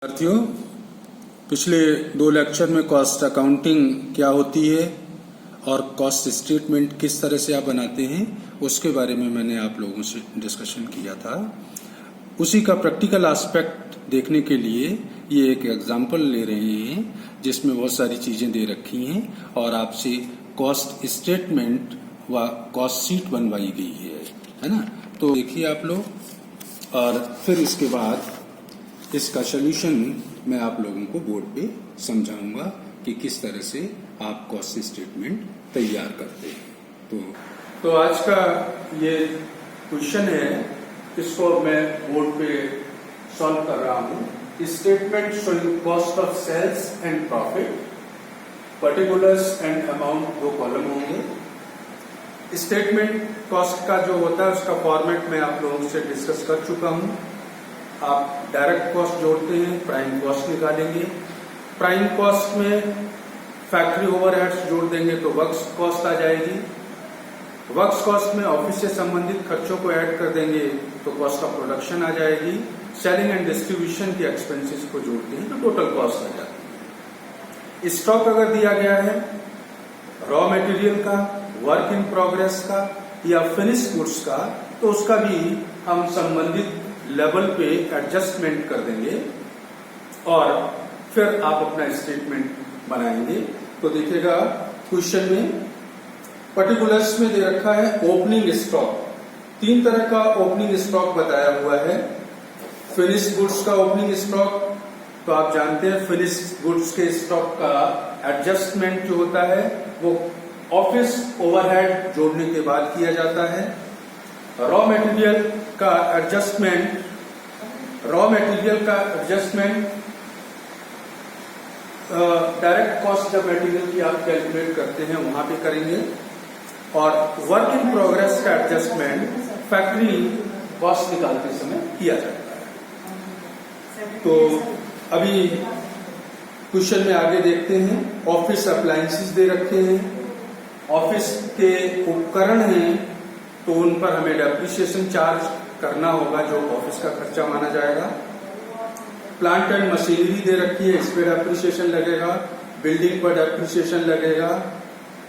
साथियों, पिछले 2 लेक्चर में कॉस्ट अकाउंटिंग क्या होती है और कॉस्ट स्टेटमेंट किस तरह से आप बनाते हैं उसके बारे में मैंने आप लोगों से डिस्कशन किया था। उसी का प्रैक्टिकल एस्पेक्ट देखने के लिए ये एक एग्जाम्पल ले रहे हैं जिसमें बहुत सारी चीजें दे रखी हैं और आपसे कॉस्ट स्टेटमेंट व कॉस्ट शीट बनवाई गई है ना। तो देखिए आप लोग, और फिर इसके बाद इसका सोल्यूशन मैं आप लोगों को बोर्ड पे समझाऊंगा कि किस तरह से आप कॉस्ट स्टेटमेंट तैयार करते हैं। तो आज का ये क्वेश्चन है, इसको मैं बोर्ड पे सॉल्व कर रहा हूँ। Statement showing cost of sales and profit, particulars and amount 2 column होंगे। स्टेटमेंट कॉस्ट का जो होता है उसका फॉर्मेट मैं आप लोगों से डिस्कस कर चुका हूँ। आप डायरेक्ट कॉस्ट जोड़ते हैं, प्राइम कॉस्ट निकालेंगे। प्राइम कॉस्ट में फैक्ट्री ओवरहेड्स जोड़ देंगे तो वर्क्स कॉस्ट आ जाएगी। वर्क्स कॉस्ट में ऑफिस से संबंधित खर्चों को ऐड कर देंगे तो कॉस्ट ऑफ प्रोडक्शन आ जाएगी। सेलिंग एंड डिस्ट्रीब्यूशन के एक्सपेंसेस को जोड़ते हैं तो टोटल कॉस्ट आ जाती है। स्टॉक अगर दिया गया है रॉ मटेरियल का, वर्क इन प्रोग्रेस का या फिनिश गुड्स का, तो उसका भी हम संबंधित लेवल पे एडजस्टमेंट कर देंगे और फिर आप अपना स्टेटमेंट बनाएंगे। तो देखिएगा क्वेश्चन में पर्टिकुलर्स में दे रखा है ओपनिंग स्टॉक। 3 तरह का ओपनिंग स्टॉक बताया हुआ है। फिनिश गुड्स का ओपनिंग स्टॉक, तो आप जानते हैं फिनिश गुड्स के स्टॉक का एडजस्टमेंट जो होता है वो ऑफिस ओवरहेड जोड़ने के बाद किया जाता है। रॉ मटेरियल का एडजस्टमेंट डायरेक्ट कॉस्ट जब मटेरियल की आप कैलकुलेट करते हैं वहां पे करेंगे। और वर्क इन प्रोग्रेस का एडजस्टमेंट फैक्ट्री कॉस्ट निकालते समय किया जाता है। तो अभी क्वेश्चन में आगे देखते हैं। ऑफिस अप्लायंसेस दे रखे हैं, ऑफिस के उपकरण हैं तो उन पर हमें डेप्रिसिएशन चार्ज करना होगा जो ऑफिस का खर्चा माना जाएगा। प्लांट एंड मशीनरी दे रखी है, इस पे डेप्रिसिएशन लगेगा। बिल्डिंग पर डेप्रिसिएशन लगेगा।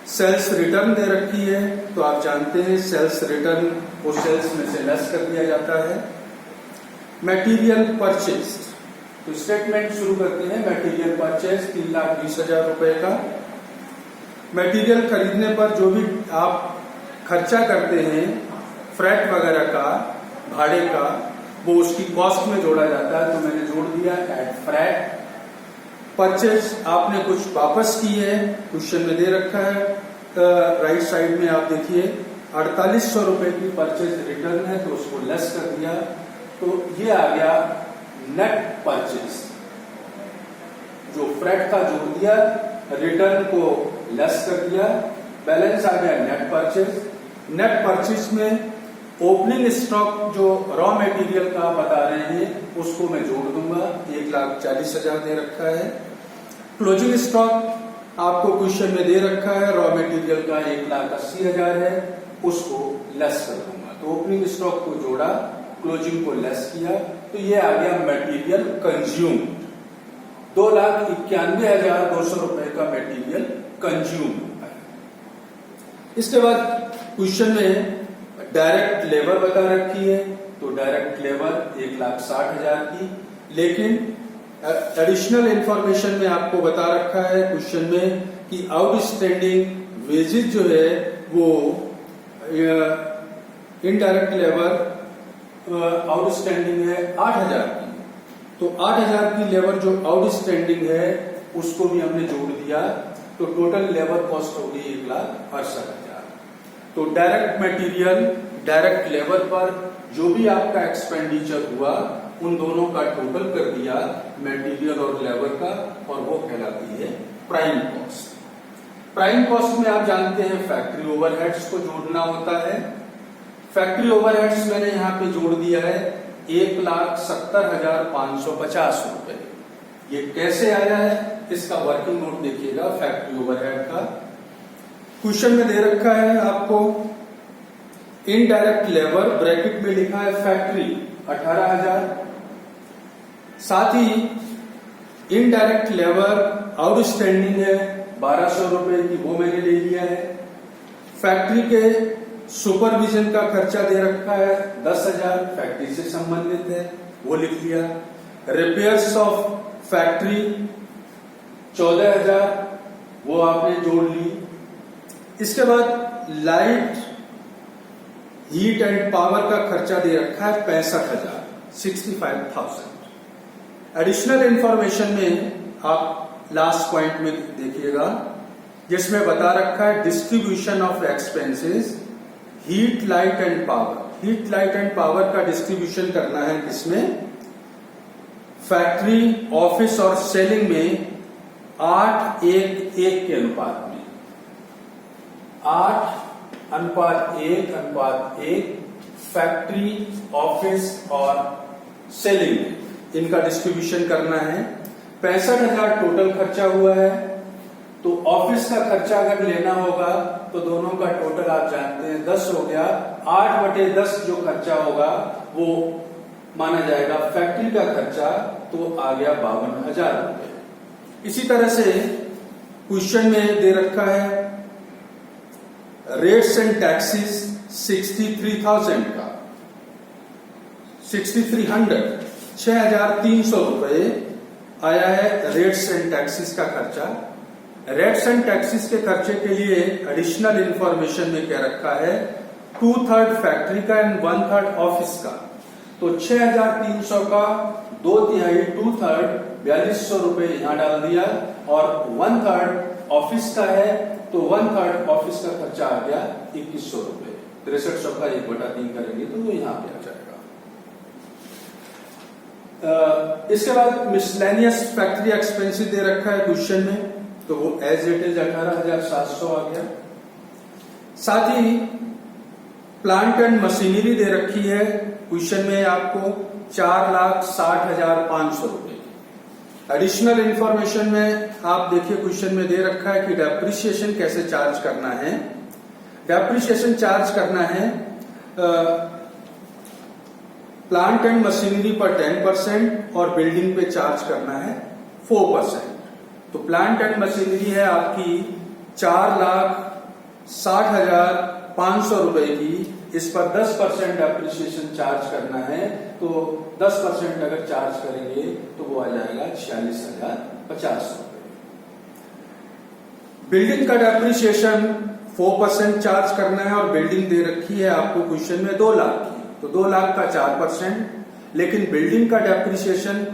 सेल्स रिटर्न दे रखी है, तो आप जानते हैं सेल्स रिटर्न को सेल्स में से लेस कर दिया जाता है। मटेरियल परचेज, तो स्टेटमेंट शुरू करते हैं। मटेरियल परचेज 3,20,000 रुपए का। मटेरियल खरीदने पर जो भी आप खर्चा करते हैं फ्रैट वगैरह का, भाड़े का, वो उसकी कॉस्ट में जोड़ा जाता है। तो मैंने जोड़ दिया एट फ्रैट। परचेज आपने कुछ वापस की है, क्वेश्चन में दे रखा है राइट साइड में आप देखिए 4800 रुपए की परचेज रिटर्न है तो उसको लेस कर दिया, तो ये आ गया नेट परचेज। जो फ्रैट का जोड़ दिया, रिटर्न को लेस कर दिया, बैलेंस आ गया नेट परचेज। नेट परचेज में ओपनिंग स्टॉक जो रॉ मटेरियल का बता रहे हैं उसको मैं जोड़ दूंगा, 1,40,000 दे रखा है। क्लोजिंग स्टॉक आपको क्वेश्चन में दे रखा है रॉ मटेरियल का 1,80,000 है, उसको लेस कर दूंगा। तो ओपनिंग स्टॉक को जोड़ा, क्लोजिंग को लेस किया, तो ये आ गया मटेरियल कंज्यूम। 2,91,200 रुपए का मटेरियल कंज्यूम होता है। इसके बाद क्वेश्चन में डायरेक्ट लेबर बता रखी है, तो डायरेक्ट लेबर 1,60,000 की। लेकिन एडिशनल इंफॉर्मेशन में आपको बता रखा है क्वेश्चन में कि आउटस्टैंडिंग वेजेस जो है वो इनडायरेक्ट लेबर आउटस्टैंडिंग है 8,000 की। तो 8,000 की लेबर जो आउटस्टैंडिंग है उसको भी हमने जोड़ दिया, तो टोटल लेबर कॉस्ट होगी 1,68,000। तो डायरेक्ट मटेरियल, डायरेक्ट लेबर पर जो भी आपका एक्सपेंडिचर हुआ उन दोनों का टोटल कर दिया मटेरियल और लेबर का, और वो कहलाती है प्राइम कॉस्ट। प्राइम कॉस्ट में आप जानते हैं फैक्ट्री ओवरहेड्स को जोड़ना होता है। फैक्ट्री ओवरहेड्स मैंने यहाँ पे जोड़ दिया है 1,70,550 रुपए। ये कैसे आया है इसका वर्किंग नोट देखिएगा फैक्ट्री ओवरहेड का। क्वेश्चन में दे रखा है आपको इनडायरेक्ट लेबर ब्रैकेट में लिखा है फैक्ट्री 18,000, साथ ही इनडायरेक्ट लेबर आउटस्टैंडिंग है 1200 रुपए की, वो मैंने ले लिया है। फैक्ट्री के सुपरविजन का खर्चा दे रखा है 10,000, फैक्ट्री से संबंधित है, वो लिख लिया। रिपेयर्स ऑफ फैक्ट्री 14,000, वो आपने जोड़ ली। इसके बाद लाइट, हीट एंड पावर का खर्चा दे रखा है 65,000, 65,000। एडिशनल इंफॉर्मेशन में आप लास्ट पॉइंट में देखिएगा, जिसमें बता रखा है distribution of expenses, heat, light and power. Heat, light and power का डिस्ट्रीब्यूशन करना है किसमें? फैक्ट्री, ऑफिस और सेलिंग में 8:1:1 के अनुपात में, 8:1:1 फैक्ट्री, ऑफिस और सेलिंग में इनका डिस्ट्रीब्यूशन करना है। 65,000 टोटल खर्चा हुआ है। तो ऑफिस का खर्चा अगर लेना होगा तो दोनों का टोटल आप जानते हैं 10 हो गया। 8/10 जो खर्चा होगा वो माना जाएगा फैक्ट्री का खर्चा, तो आ गया 52,000 रुपए। इसी तरह से क्वेश्चन में दे रखा है रेट्स एंड टैक्सेस 63,000 का, 6,300, 6,300 रुपए आया है रेट्स एंड टैक्सेस का खर्चा। रेट्स एंड टैक्सेस के खर्चे के लिए एडिशनल इंफॉर्मेशन में क्या रखा है? 2/3 फैक्ट्री का एंड 1/3 ऑफिस का। तो 6,300 का 2/3, 2/3 4200 रुपए यहां डाल दिया, और 1/3 ऑफिस का है तो 1/3 ऑफिस का खर्चा आ गया 2100 रुपए। 6300 का 1/3 करेंगे तो वो यहां पे आ जाएगा। इसके बाद मिसलेनियस फैक्ट्री एक्सपेंसिव दे रखा है क्वेश्चन में, तो वो एज इट इज 18,700 आ गया। साथ ही प्लांट एंड मशीनरी दे रखी है क्वेश्चन में आपको 4,60,500 रुपए। एडिशनल इंफॉर्मेशन में आप देखिए क्वेश्चन में दे रखा है कि डेप्रिसिएशन कैसे चार्ज करना है। डेप्रिसिएशन चार्ज करना है प्लांट एंड मशीनरी पर 10% और बिल्डिंग पे चार्ज करना है 4%। तो प्लांट एंड मशीनरी है आपकी 4,60,500 रुपए की, इस पर 10% डेप्रिसिएशन चार्ज करना है। तो 10% अगर चार्ज करेंगे तो वो आ जाएगा 46,050 रुपए। बिल्डिंग का डेप्रिसिएशन 4% चार्ज करना है, और बिल्डिंग दे रखी है आपको क्वेश्चन में 2 लाख की, तो 2 लाख का 4%। लेकिन बिल्डिंग का डेप्रिसिएशन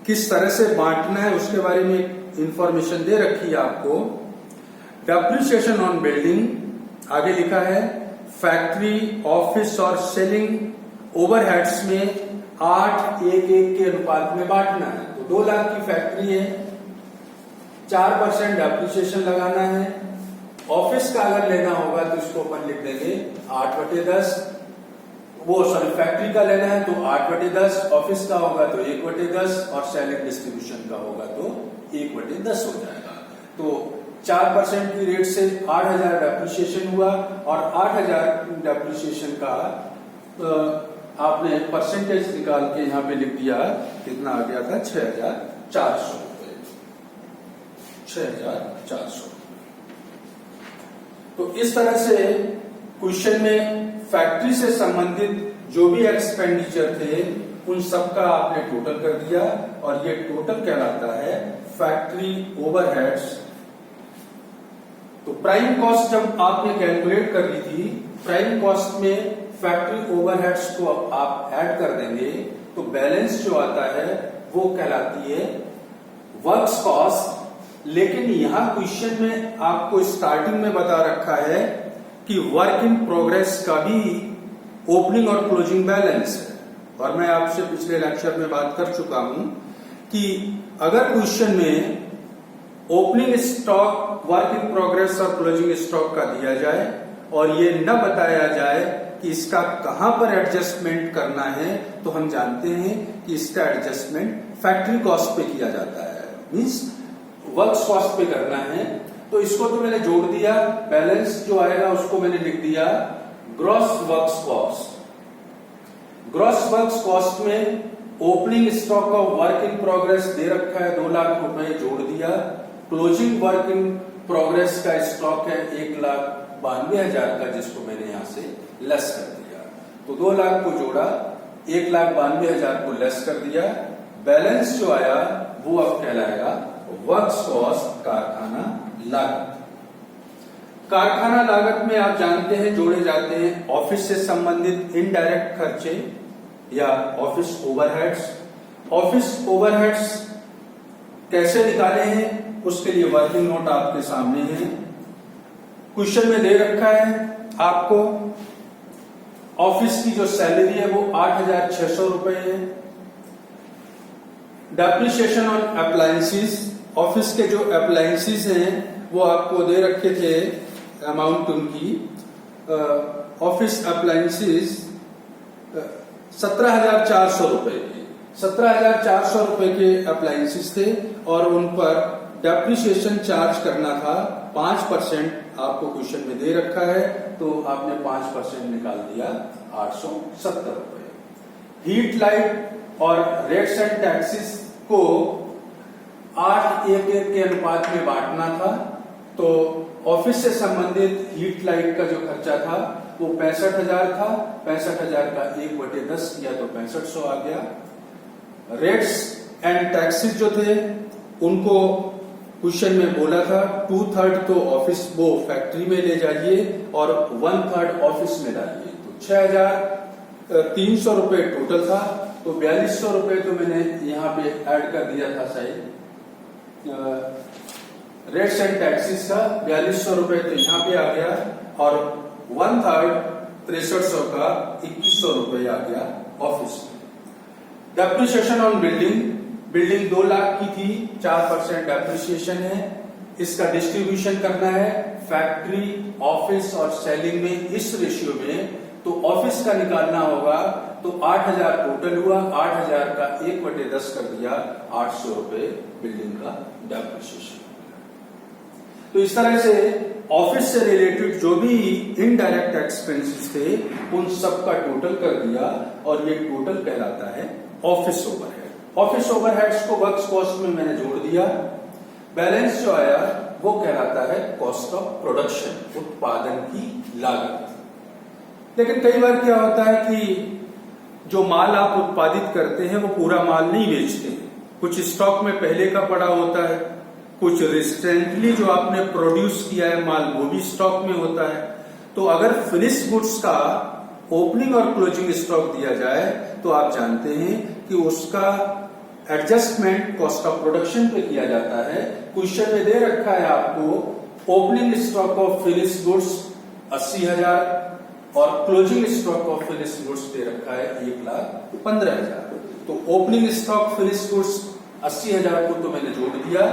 किस तरह से बांटना है उसके बारे में इंफॉर्मेशन दे रखी है आपको। डेप्रिसिएशन ऑन बिल्डिंग आगे लिखा है फैक्ट्री, ऑफिस और सेलिंग ओवरहेड्स में 8:1:1 के अनुपात में बांटना है। तो 2 लाख की फैक्ट्री है, 4% डेप्रिसिएशन लगाना है। ऑफिस का अगर लेना होगा तो इसको अपन लिख देंगे 8/10, फैक्ट्री का लेना है तो 8/10, ऑफिस का होगा तो 1/10, और सेलिंग डिस्ट्रीब्यूशन का होगा तो 1/10 हो जाएगा। तो 4% की रेट से 8,000 डेप्रिसिएशन हुआ, और 8,000 डेप्रिसिएशन का आपने परसेंटेज निकाल के यहां पे लिख दिया, कितना आ गया था? 6,400 रुपए, 6,400। तो इस तरह से क्वेश्चन में फैक्ट्री से संबंधित जो भी एक्सपेंडिचर थे उन सब का आपने टोटल कर दिया, और ये टोटल कहलाता है फैक्ट्री ओवरहेड्स। तो प्राइम कॉस्ट जब आपने कैलकुलेट कर ली थी, प्राइम कॉस्ट में फैक्ट्री ओवरहेड्स को आप ऐड कर देंगे तो बैलेंस जो आता है वो कहलाती है वर्क्स कॉस्ट। लेकिन यहां क्वेश्चन में आपको स्टार्टिंग में बता रखा है कि वर्क इन प्रोग्रेस का भी ओपनिंग और क्लोजिंग बैलेंस है, और मैं आपसे पिछले लेक्चर में बात कर चुका हूं कि अगर क्वेश्चन में opening stock, work in progress और क्लोजिंग स्टॉक का दिया जाए और ये न बताया जाए कि इसका कहां पर एडजस्टमेंट करना है, तो हम जानते हैं कि इसका एडजस्टमेंट फैक्ट्री कॉस्ट पे किया जाता है, मींस वर्क्स कॉस्ट पे करना है। तो इसको तो मैंने जोड़ दिया, बैलेंस जो आएगा उसको मैंने लिख दिया gross works cost. Gross works cost में opening stock of work in progress दे रखा है 2 लाख रुपए, जोड़ दिया। क्लोजिंग वर्क इन प्रोग्रेस का स्टॉक है 1,92,000 का, जिसको मैंने यहां से लेस कर दिया। तो 2 लाख को जोड़ा, 1,92,000 को लेस कर दिया। बैलेंस जो आया वो अब कहलाएगा वर्क्स कॉस्ट, कारखाना लागत। कारखाना लागत में आप जानते हैं जोड़े जाते हैं ऑफिस से संबंधित इनडायरेक्ट खर्चे या ऑफिस ओवरहेड्स। ऑफिस ओवरहेड्स कैसे निकाले हैं उसके लिए वर्किंग नोट आपके सामने है। क्वेश्चन में दे रखा है आपको ऑफिस की जो सैलरी है वो 8,600 रुपए है। डेप्रिसिएशन ऑन अप्लायंसेस, ऑफिस के जो अप्लायंसेस हैं वो आपको दे रखे थे अमाउंट उनकी। ऑफिस अप्लायंसेस 17,400 रुपए के, 17,400 रुपए के अप्लायंसेस थे और उन पर डेप्रिसिएशन चार्ज करना था 5%। आपको क्वेश्चन में दे रखा है तो आपने 5% निकाल दिया, 870 रुपए। हीट लाइट और रेट्स एंड टैक्सेस को 8:1 के अनुपात में बांटना था। तो ऑफिस से संबंधित हीट लाइट का जो खर्चा था वो 65,000 था, 65,000 का 1/10 किया तो 6500 आ गया। रेट्स एंड टैक्सेस जो थे उनको क्वेश्चन में बोला था 2/3 तो ऑफिस वो फैक्ट्री में ले जाइए और 1/3 ऑफिस में डालिए। तो 6,300 रुपए टोटल था, तो 4,200 रुपए तो मैंने यहाँ पे ऐड कर दिया था शायद। रेट्स एंड टैक्सेस का 4,200 रुपए तो यहाँ पे आ गया और 1/3 6300 का 2,100 रुपए आ गया ऑफिस में। Depreciation on building, building 2 lakh की थी, 4% डेप्रिसिएशन है। इसका डिस्ट्रीब्यूशन करना है फैक्ट्री, ऑफिस और सेलिंग में इस रेशियो में। तो ऑफिस का निकालना होगा तो 8,000 टोटल हुआ, 8,000 का 1/10 कर दिया, 800 रुपए बिल्डिंग का डेप्रिसिएशन। तो इस तरह से ऑफिस से रिलेटेड जो भी इनडायरेक्ट एक्सपेंसेस थे उन सब का टोटल कर दिया और ये टोटल कहलाता है ऑफिस ओवरहेड। ऑफिस ओवरहेड्स को वर्क्स कॉस्ट में मैंने जोड़ दिया। बैलेंस जो आया वो कहलाता है कॉस्ट ऑफ प्रोडक्शन, उत्पादन की लागत। लेकिन कई बार क्या होता है कि जो माल आप उत्पादित करते हैं वो पूरा माल नहीं बेचते हैं, कुछ स्टॉक में पहले का पड़ा होता है, कुछ रिसेंटली जो आपने प्रोड्यूस किया है माल वो भी स्टॉक में होता है। तो अगर फिनिश गुड्स का ओपनिंग और क्लोजिंग स्टॉक दिया जाए तो आप जानते हैं कि उसका एडजस्टमेंट कॉस्ट ऑफ प्रोडक्शन पे किया जाता है। क्वेश्चन में दे रखा है आपको opening stock of finish goods 80,000 और closing stock of finish goods दे रखा है 1,15,000। तो ओपनिंग स्टॉक फिनिश गुड्स 80,000 को तो मैंने जोड़ दिया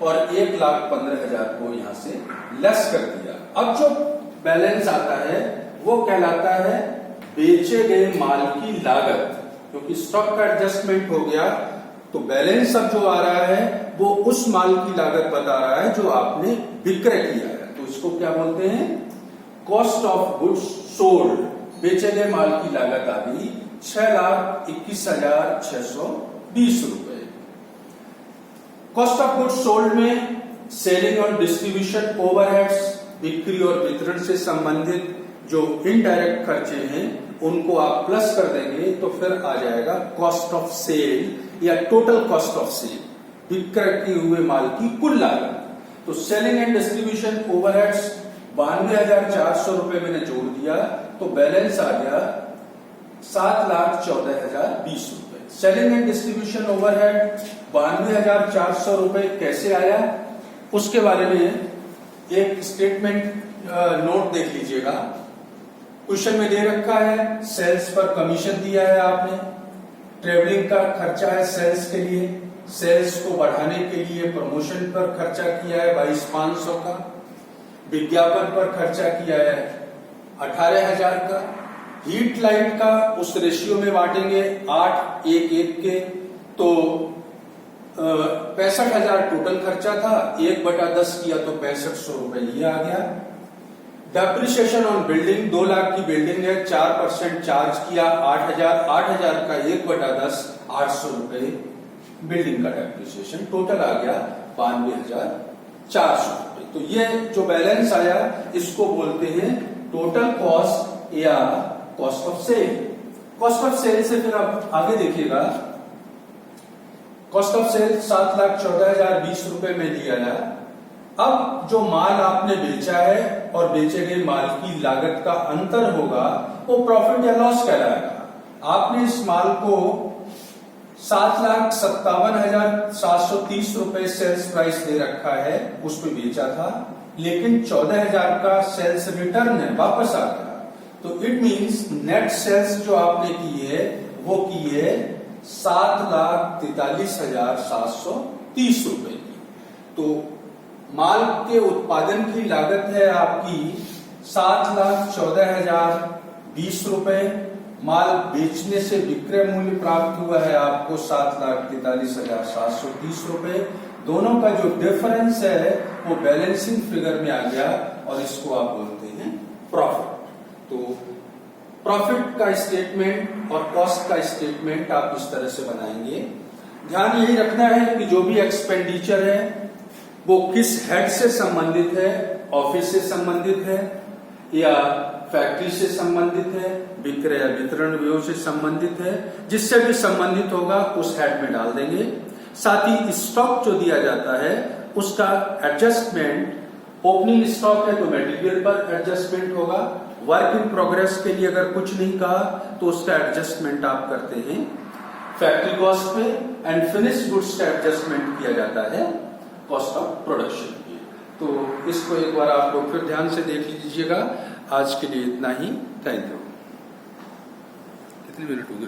और 1,15,000 को यहां से लेस कर दिया। अब जो बैलेंस आता है वो कहलाता है बेचे गए माल की लागत, क्योंकि स्टॉक का एडजस्टमेंट हो गया तो बैलेंस अब जो आ रहा है वो उस माल की लागत बता रहा है जो आपने विक्रय किया है। तो इसको क्या बोलते हैं, कॉस्ट ऑफ गुड्स सोल्ड। बेचे गए माल की लागत आ गई 6,21,620 रुपए। कॉस्ट ऑफ गुड्स सोल्ड में सेलिंग और डिस्ट्रीब्यूशन ओवरहेड्स, बिक्री और वितरण से संबंधित जो इनडायरेक्ट खर्चे हैं उनको आप प्लस कर देंगे तो फिर आ जाएगा कॉस्ट ऑफ सेल या टोटल कॉस्ट ऑफ सेल, विक्रय किए हुए माल की कुल लागत। तो सेलिंग एंड डिस्ट्रीब्यूशन ओवरहेड्स 92,400 रुपए मैंने जोड़ दिया तो बैलेंस आ गया 7,14,020 रुपए। सेलिंग एंड डिस्ट्रीब्यूशन ओवरहेड 92,400 रुपए कैसे आया उसके बारे में एक स्टेटमेंट नोट देख लीजिएगा। क्वेश्चन में दे रखा है सेल्स पर कमीशन दिया है आपने, ट्रेवलिंग का खर्चा है सेल्स के लिए, सेल्स को बढ़ाने के लिए प्रमोशन पर खर्चा किया है 22,500 का, विज्ञापन पर खर्चा किया है 18,000 का, हीट लाइट का उस रेशियो में बांटेंगे 8:1 के तो 65,000 टोटल खर्चा था, 1/10 किया तो 6500 रुपए ये आ गया। डेप्रिसिएशन ऑन बिल्डिंग 2 लाख की बिल्डिंग है, 4% चार्ज किया 8,000 का 1/10 800 रुपए बिल्डिंग का डेप्रिसिएशन, टोटल आ गया 92,400 रुपए। तो ये जो बैलेंस आया इसको बोलते हैं टोटल कॉस्ट या cost of sale. Cost of sale से फिर आप आगे देखिएगा, कॉस्ट ऑफ सेल 7,14,020 रुपए में दिया है। अब जो माल आपने बेचा है और बेचे गए माल की लागत का अंतर होगा वो प्रॉफिट या लॉस कहलाएगा। आपने इस माल को 7,57,730 रुपए सेल्स प्राइस दे रखा है, उस पे बेचा था, लेकिन 14,000 का सेल्स रिटर्न है, वापस आ गया। तो इट मींस नेट सेल्स जो आपने की है वो की है 7,43,730 रुपए की। तो माल के उत्पादन की लागत है आपकी 7,14,020 रुपए, माल बेचने से विक्रय मूल्य प्राप्त हुआ है आपको 7,43,730 रुपए। दोनों का जो डिफरेंस है वो बैलेंसिंग फिगर में आ गया और इसको आप बोलते हैं प्रॉफिट। तो प्रॉफिट का स्टेटमेंट और कॉस्ट का स्टेटमेंट आप इस तरह से बनाएंगे। ध्यान यही रखना है कि जो भी एक्सपेंडिचर है वो किस हेड से संबंधित है, ऑफिस से संबंधित है या फैक्ट्री से संबंधित है, विक्रय या वितरण व्यय से संबंधित है, जिससे भी संबंधित होगा उस हेड में डाल देंगे। साथ ही स्टॉक जो दिया जाता है उसका एडजस्टमेंट, ओपनिंग स्टॉक है तो मटेरियल पर एडजस्टमेंट होगा, वर्क इन प्रोग्रेस के लिए अगर कुछ नहीं कहा तो उसका एडजस्टमेंट आप करते हैं फैक्ट्री कॉस्ट पे, एंड फिनिश्ड गुड्स का एडजस्टमेंट किया जाता है कॉस्ट ऑफ प्रोडक्शन पे। तो इसको एक बार आप लोग फिर ध्यान से देख लीजिएगा। आज के लिए इतना ही, थैंक यू। कितने मिनट हो गए?